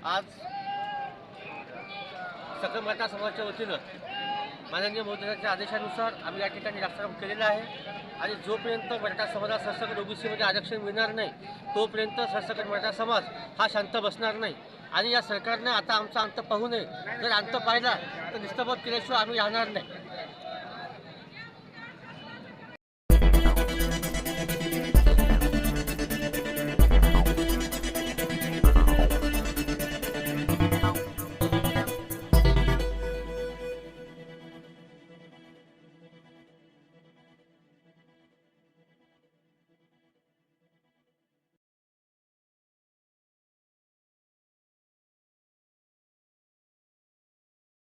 आज सकल मराठा समाजाच्या वतीनं माननीय मोदींच्या आदेशानुसार आम्ही या ठिकाणी राष्ट्रकाम केलेलं आहे आणि जोपर्यंत मराठा समाजाला सरसकट ओबीसीमध्ये आरक्षण मिळणार नाही तोपर्यंत सरसकट मराठा समाज हा शांत बसणार नाही आणि या सरकारने आता आमचा अंत पाहू नये. जर अंत पाहिला तर निस्तबत केल्याशिवाय आम्ही राहणार नाही.